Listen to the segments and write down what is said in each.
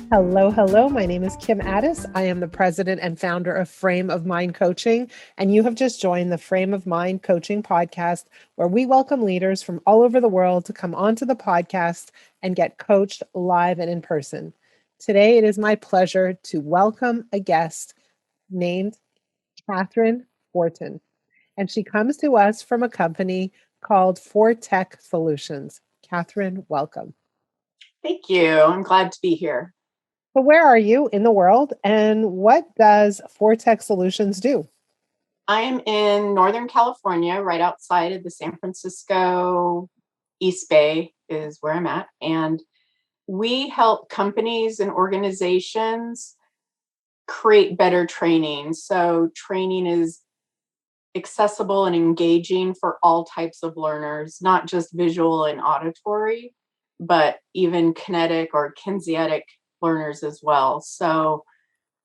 Hello, hello. My name is Kim Addis. I am the president and founder of Frame of Mind Coaching, and you have just joined the Frame of Mind Coaching podcast, where we welcome leaders from all over the world to come onto the podcast and get coached live and in person. Today, it is my pleasure to welcome a guest named Kathryn Fortin, and she comes to us from a company called Fortech Solutions. Kathryn, welcome. Thank you. I'm glad to be here. So where are you in the world, and what does Fortech Solutions do? I am in Northern California, right outside of the San Francisco East Bay is where I'm at. And we help companies and organizations create better training. So training is accessible and engaging for all types of learners, not just visual and auditory, but even kinetic or kinesthetic learners as well. So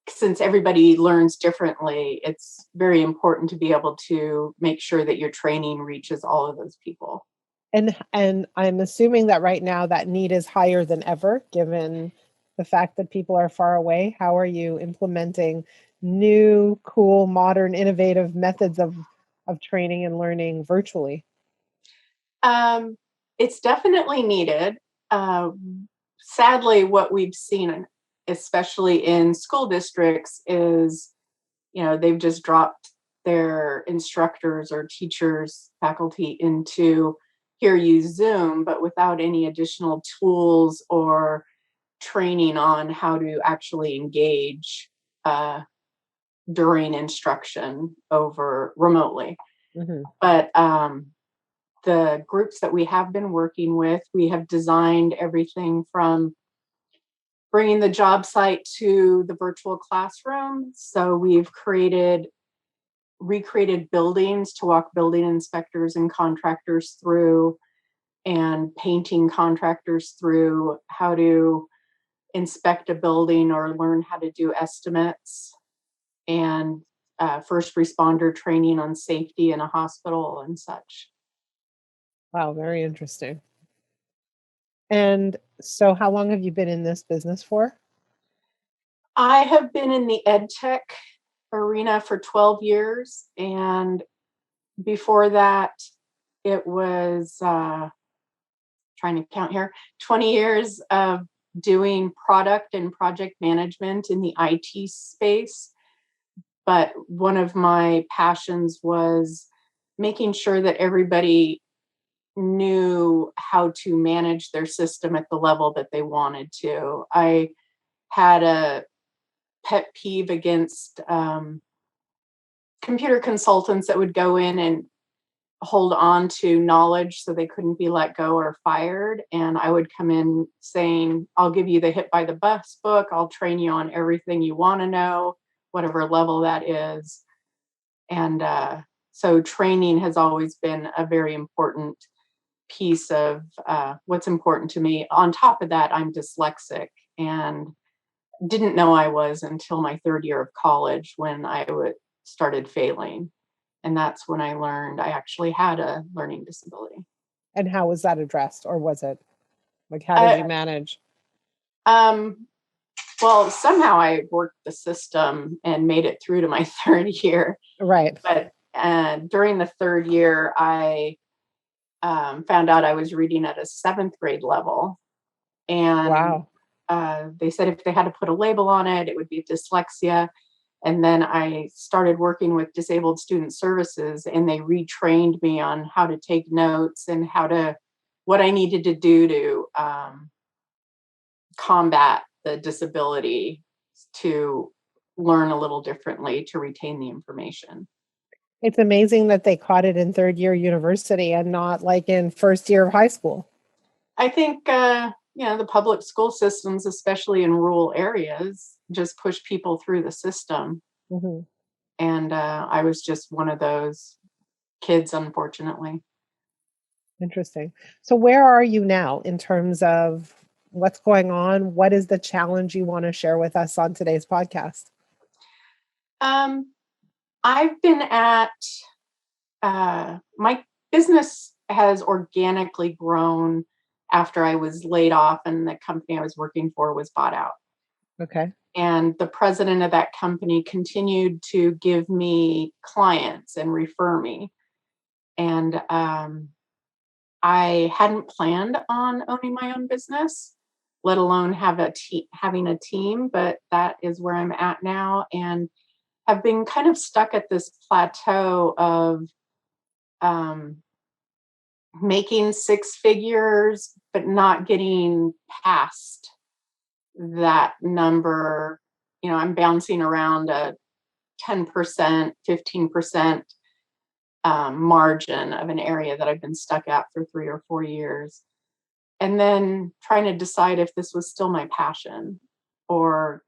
since everybody learns differently, it's very important to be able to make sure that your training reaches all of those people. And I'm assuming that right now that need is higher than ever, given the fact that people are far away. How are you implementing new, cool, modern, innovative methods of training and learning virtually? It's definitely needed. Sadly, what we've seen, especially in school districts, is they've just dropped their instructors or teachers, faculty into here use Zoom, but without any additional tools or training on how to actually engage during instruction over remotely. Mm-hmm. But the groups that we have been working with, we have designed everything from bringing the job site to the virtual classroom. So we've recreated buildings to walk building inspectors and contractors through, and painting contractors through how to inspect a building or learn how to do estimates, and first responder training on safety in a hospital and such. Wow, very interesting. And so how long have you been in this business for? I have been in the ed tech arena for 12 years. And before that, it was, trying to count here, 20 years of doing product and project management in the IT space. But one of my passions was making sure that everybody knew how to manage their system at the level that they wanted to. I had a pet peeve against computer consultants that would go in and hold on to knowledge so they couldn't be let go or fired. And I would come in saying, I'll give you the hit by the bus book. I'll train you on everything you want to know, whatever level that is. And so training has always been a very important piece of what's important to me. On top of that, I'm dyslexic and didn't know I was until my third year of college when I started failing. And that's when I learned I actually had a learning disability. And how was that addressed, or was it like, how did you manage? Well, somehow I worked the system and made it through to my third year. Right. But during the third year, I found out I was reading at a 7th grade level. And wow. They said if they had to put a label on it, it would be dyslexia. And then I started working with Disabled Student Services, and they retrained me on how to take notes and what I needed to do to combat the disability, to learn a little differently, to retain the information. It's amazing that they caught it in third year university and not like in first year of high school. I think, the public school systems, especially in rural areas, just push people through the system. Mm-hmm. And I was just one of those kids, unfortunately. Interesting. So where are you now in terms of what's going on? What is the challenge you want to share with us on today's podcast? I've been at, my business has organically grown after I was laid off and the company I was working for was bought out. Okay. And the president of that company continued to give me clients and refer me. And I hadn't planned on owning my own business, let alone having a team, but that is where I'm at now, and have been kind of stuck at this plateau of um, making six figures, but not getting past that number. I'm bouncing around a 10%, 15% margin of an area that I've been stuck at for 3 or 4 years. And then trying to decide if this was still my passion, or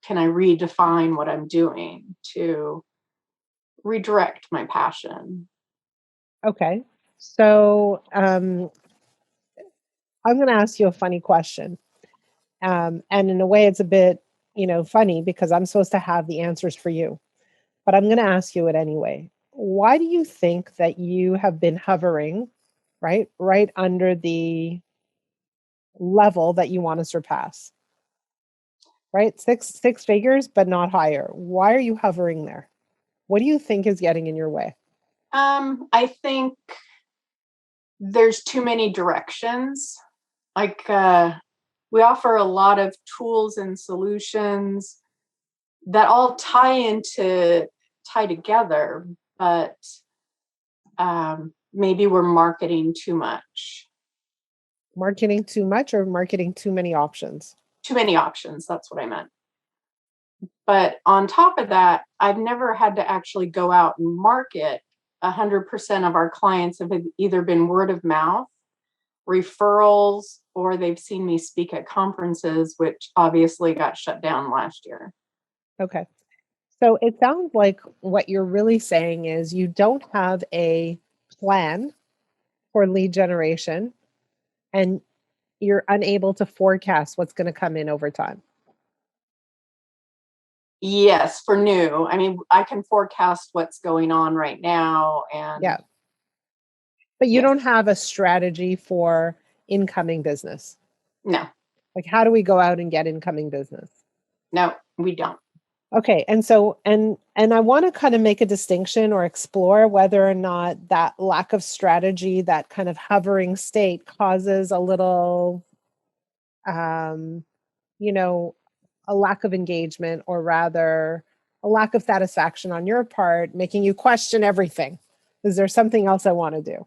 can I redefine what I'm doing to redirect my passion. Okay. So I'm going to ask you a funny question. And in a way, it's a bit, funny because I'm supposed to have the answers for you, but I'm going to ask you it anyway. Why do you think that you have been hovering, right under the level that you want to surpass? Right? Six figures, but not higher. Why are you hovering there? What do you think is getting in your way? I think there's too many directions. Like, we offer a lot of tools and solutions that all tie together, but maybe we're marketing too much. Marketing too much or marketing too many options? Too many options. That's what I meant. But on top of that, I've never had to actually go out and market. 100% of our clients have either been word of mouth, referrals, or they've seen me speak at conferences, which obviously got shut down last year. Okay. So it sounds like what you're really saying is you don't have a plan for lead generation and you're unable to forecast what's going to come in over time. Yes, for new. I mean, I can forecast what's going on right now. And Yeah. But you yes, don't have a strategy for incoming business. no, Like, how do we go out and get incoming business? no, we don't. Okay. And so, and I want to kind of make a distinction or explore whether or not that lack of strategy, that kind of hovering state causes a little, um, you know, a lack of engagement, or rather a lack of satisfaction on your part, making you question everything. Is there something else I want to do?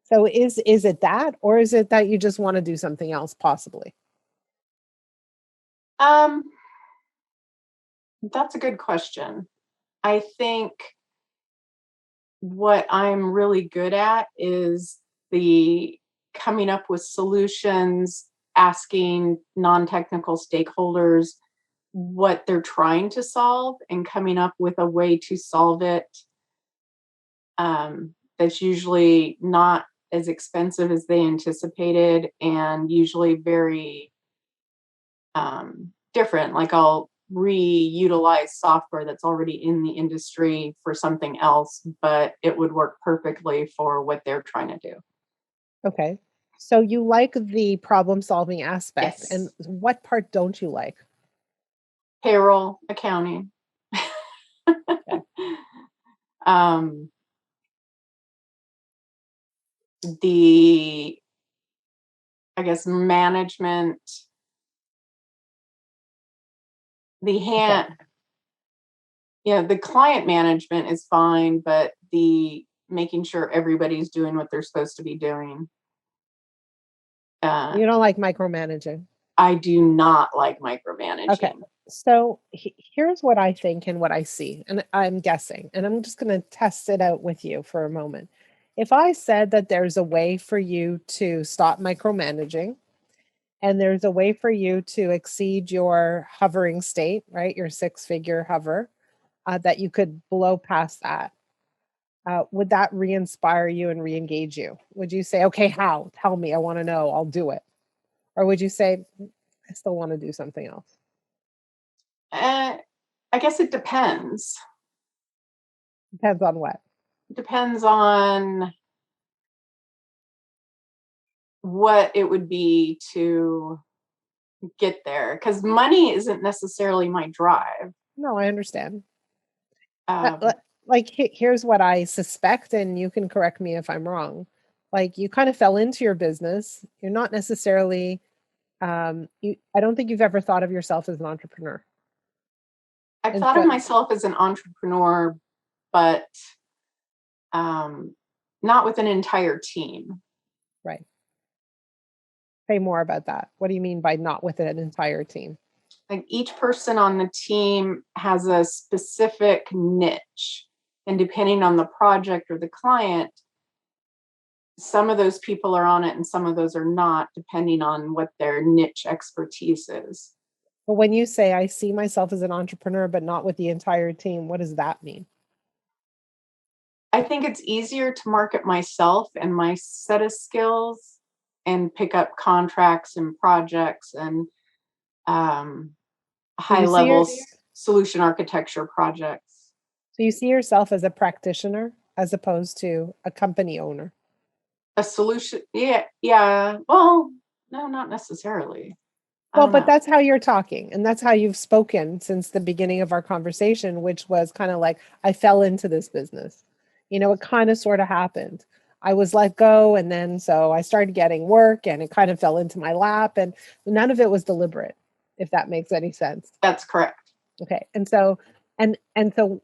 So is it that, or is it that you just want to do something else possibly? Um, that's a good question. I think what I'm really good at is the coming up with solutions, asking non-technical stakeholders what they're trying to solve and coming up with a way to solve it, that's usually not as expensive as they anticipated, and usually very different. Like, I'll reutilize software that's already in the industry for something else, but it would work perfectly for what they're trying to do. Okay. So you like the problem solving aspect, and Yes. what part don't you like? Payroll, accounting. Okay. um, the, I guess, management, the Okay. hand, the client management is fine, but the making sure everybody's doing what they're supposed to be doing. Uh, You don't like micromanaging. I do not like Okay. micromanaging. So here's what I think and what I see, and I'm guessing, and I'm just going to test it out with you for a moment. If I said that there's a way for you to stop micromanaging, and there's a way for you to exceed your hovering state, right? Your six figure hover, that you could blow past that. Would that re inspire you and re engage you? Would you say, okay, how? Tell me, I want to know, I'll do it? Or would you say, I still want to do something else? Uh, I guess it depends. Depends on what. Depends on what it would be to get there, because money isn't necessarily my drive. No, I understand. Um, Like, here's what I suspect, and you can correct me if I'm wrong. Like, you kind of fell into your business. You're not necessarily, I don't think you've ever thought of yourself as an entrepreneur. I've And thought of so, myself as an entrepreneur, but not with an entire team. right. Say more about that. What do you mean by not with an entire team? Like each person on the team has a specific niche, and depending on the project or the client, some of those people are on it and some of those are not, depending on what their niche expertise is. But when you say I see myself as an entrepreneur, but not with the entire team, what does that mean? I think it's easier to market myself and my set of skills and pick up contracts and projects and um, So high you see level your, solution architecture projects. so you see yourself as a practitioner as opposed to a company owner. A solution, yeah, yeah. Well, no, not necessarily. I Well, don't but know. that's how you're talking, and that's how you've spoken since the beginning of our conversation, which was kind of like, I fell into this business. It kind of sort of happened. I was let go, and then so I started getting work, and it kind of fell into my lap, and none of it was deliberate, if that makes any sense. That's correct. Okay. And so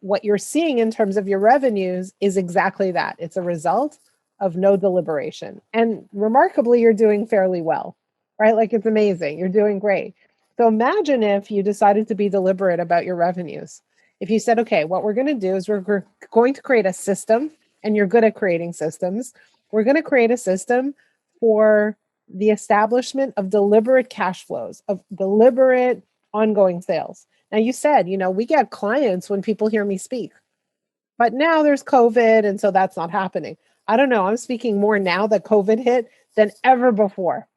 what you're seeing in terms of your revenues is exactly that. It's a result of no deliberation. And remarkably, you're doing fairly well, right? Like, it's amazing. You're doing great. So imagine if you decided to be deliberate about your revenues. If you said, okay, what we're going to do is we're going to create a system, and you're good at creating systems. We're going to create a system for the establishment of deliberate cash flows, of deliberate ongoing sales. Now, you said, we get clients when people hear me speak, but now there's COVID. And so that's not happening. I don't know. I'm speaking more now that COVID hit than ever before.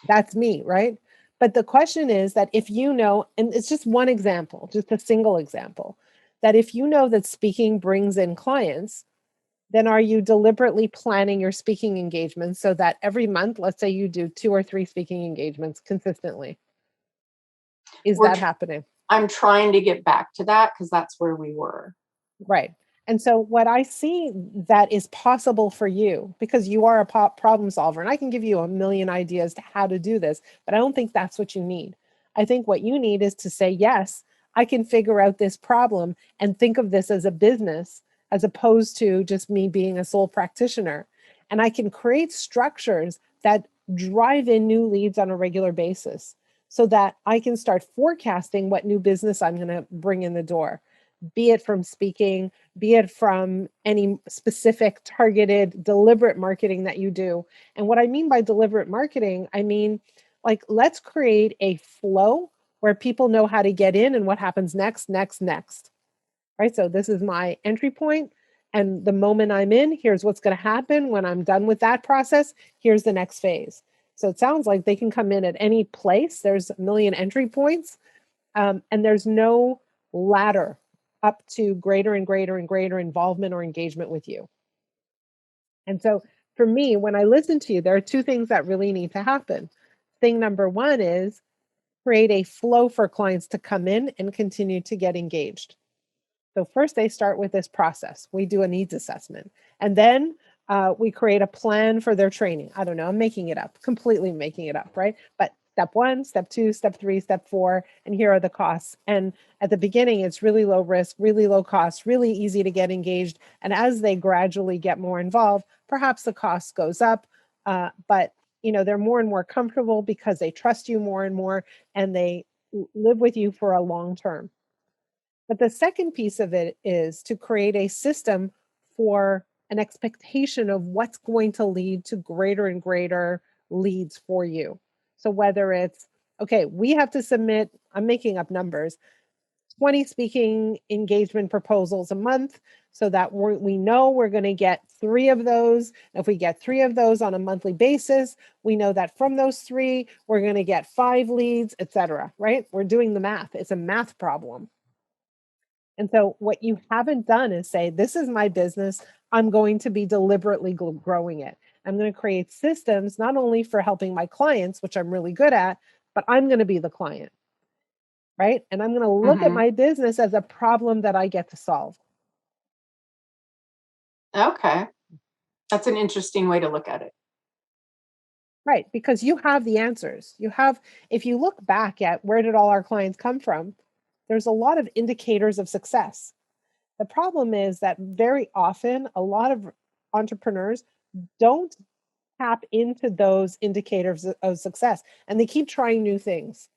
That's me, right? But the question is that if and it's just one example, just a single example, that if you know that speaking brings in clients, then are you deliberately planning your speaking engagements so that every month, let's say you do 2 or 3 speaking engagements consistently? Is We're that happening? I'm trying to get back to that because that's where we were. Right. And so what I see that is possible for you, because you are a problem solver, and I can give you a million ideas to how to do this, but I don't think that's what you need. I think what you need is to say, yes, I can figure out this problem and think of this as a business as opposed to just me being a sole practitioner. And I can create structures that drive in new leads on a regular basis so that I can start forecasting what new business I'm going to bring in the door, be it from speaking, be it from any specific targeted, deliberate marketing that you do. And what I mean by deliberate marketing, I mean, like, let's create a flow where people know how to get in and what happens next, next, next. Right. So this is my entry point. And the moment I'm in, here's what's going to happen. When I'm done with that process, here's the next phase. So it sounds like they can come in at any place. There's a million entry points, and there's no ladder up to greater and greater and greater involvement or engagement with you. And so for me, when I listen to you, there are 2 things that really need to happen. Thing number 1 is create a flow for clients to come in and continue to get engaged. So first they start with this process. We do a needs assessment, and then we create a plan for their training. I don't know, I'm making it up, completely making it up, right? But step 1, step 2, step 3, step 4, and here are the costs. And at the beginning, it's really low risk, really low cost, really easy to get engaged. And as they gradually get more involved, perhaps the cost goes up, but they're more and more comfortable because they trust you more and more, and they live with you for a long term. But the second piece of it is to create a system for an expectation of what's going to lead to greater and greater leads for you. So whether it's, okay, we have to submit, I'm making up numbers, 20 speaking engagement proposals a month, so that we know we're going to get 3 of those. If we get 3 of those on a monthly basis, we know that from those 3, we're going to get 5 leads, etc. Right? We're doing the math. It's a math problem. And so what you haven't done is say, this is my business. I'm going to be deliberately growing it. I'm going to create systems not only for helping my clients, which I'm really good at, but I'm going to be the client, right? And I'm going to look at Mm-hmm. my business as a problem that I get to solve. Okay. That's an interesting way to look at it. Right, because you have the answers. If you look back at where did all our clients come from, there's a lot of indicators of success. The problem is that very often a lot of entrepreneurs don't tap into those indicators of success, and they keep trying new things.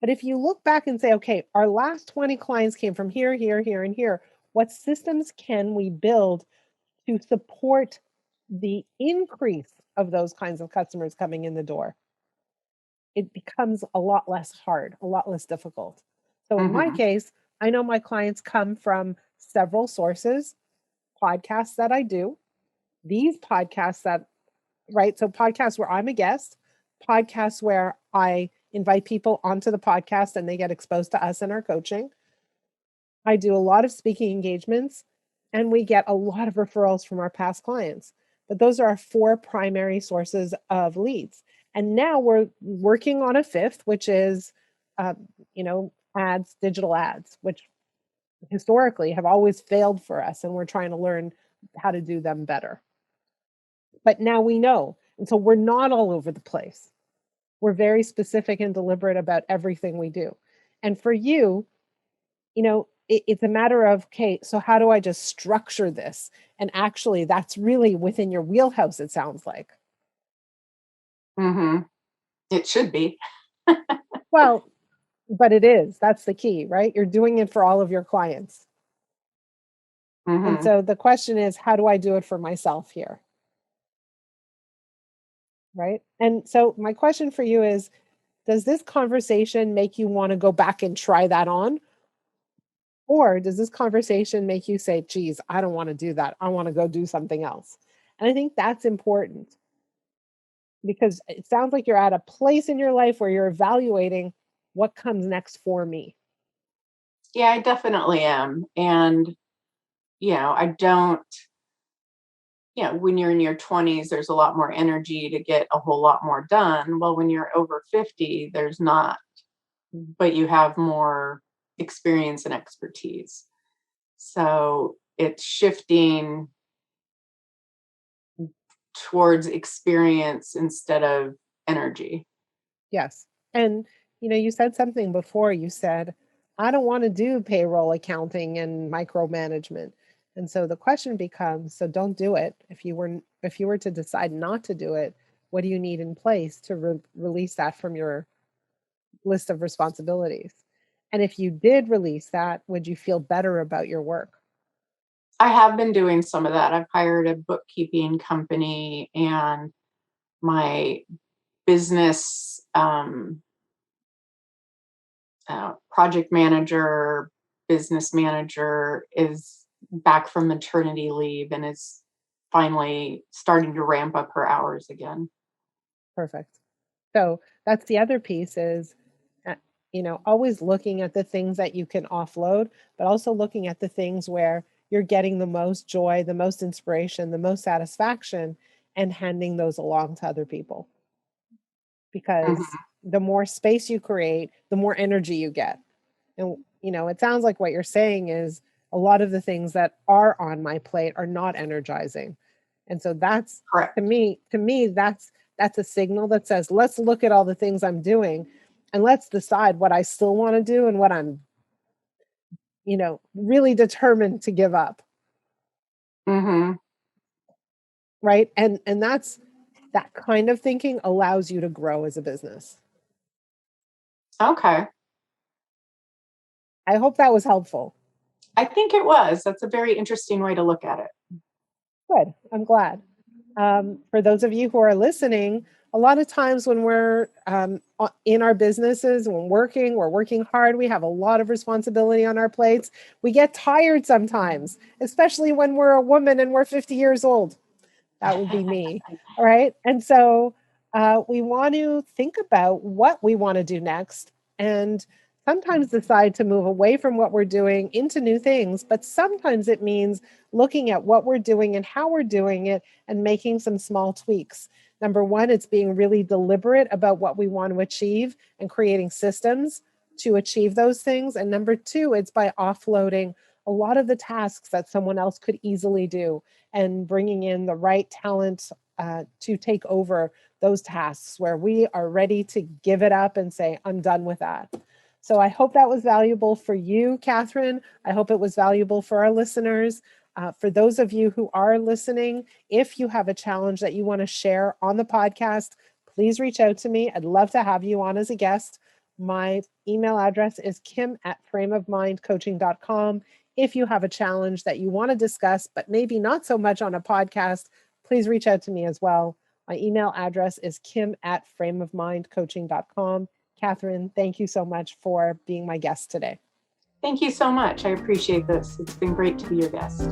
But if you look back and say, okay, our last 20 clients came from here, here, here, and here, what systems can we build to support the increase of those kinds of customers coming in the door? It becomes a lot less hard, a lot less difficult. So in my Mm-hmm. case, I know my clients come from several sources, podcasts that I do, these podcasts that, right? So podcasts where I'm a guest, podcasts where I invite people onto the podcast and they get exposed to us and our coaching. I do a lot of speaking engagements and we get a lot of referrals from our past clients. But those are our four primary sources of leads. And now we're working on a fifth, which is, uh, ads, digital ads, which historically have always failed for us. And we're trying to learn how to do them better. But now we know. And so we're not all over the place. We're very specific and deliberate about everything we do. And for you, it's a matter of, okay, so how do I just structure this? And actually, that's really within your wheelhouse, it sounds like. Mm-hmm. It should be. Well, but it is. That's the key, right? You're doing it for all of your clients. And Mm-hmm. so the question is, how do I do it for myself here? Right. And so my question for you is, does this conversation make you want to go back and try that on? Or does this conversation make you say, geez, I don't want to do that. I want to go do something else? And I think that's important because it sounds like you're at a place in your life where you're evaluating what comes next for me. Yeah, I definitely am. And, I don't, when you're in your 20s, there's a lot more energy to get a whole lot more done. Well, when you're over 50, there's not, but you have more experience and expertise. So it's shifting towards experience instead of energy. Yes. And, you said something before. You said, I don't want to do payroll accounting and micromanagement. And so the question becomes, so don't do it. If you were to decide not to do it, what do you need in place to release that from your list of responsibilities? And if you did release that, would you feel better about your work? I have been doing some of that. I've hired a bookkeeping company, and my business project manager, business manager is back from maternity leave and is finally starting to ramp up her hours again. Perfect. So that's the other piece is, uh, always looking at the things that you can offload, but also looking at the things where you're getting the most joy, the most inspiration, the most satisfaction, and handing those along to other people. Because Mhm. the more space you create, the more energy you get. And, it sounds like what you're saying is a lot of the things that are on my plate are not energizing. And so that's, Correct. to me, that's a signal that says, let's look at all the things I'm doing and let's decide what I still want to do and what I'm, really determined to give up. Hmm. Right. And that kind of thinking allows you to grow as a business. Okay. I hope that was helpful. I think it was. That's a very interesting way to look at it. Good. I'm glad. For those of you who are listening, a lot of times when we're in our businesses, when we're working hard, we have a lot of responsibility on our plates. We get tired sometimes, especially when we're a woman and we're 50 years old. That would be me. All right. And so we want to think about what we want to do next and sometimes decide to move away from what we're doing into new things. But sometimes it means looking at what we're doing and how we're doing it and making some small tweaks. Number one, it's being really deliberate about what we want to achieve and creating systems to achieve those things. And number two, it's by offloading a lot of the tasks that someone else could easily do and bringing in the right talent to take over those tasks where we are ready to give it up and say, I'm done with that. So I hope that was valuable for you, Kathryn. I hope it was valuable for our listeners. For those of you who are listening, if you have a challenge that you want to share on the podcast, please reach out to me. I'd love to have you on as a guest. My email address is kim@frameofmindcoaching.com. If you have a challenge that you want to discuss, but maybe not so much on a podcast, please reach out to me as well. My email address is kim@frameofmindcoaching.com. Kathryn, thank you so much for being my guest today. Thank you so much. I appreciate this. It's been great to be your guest.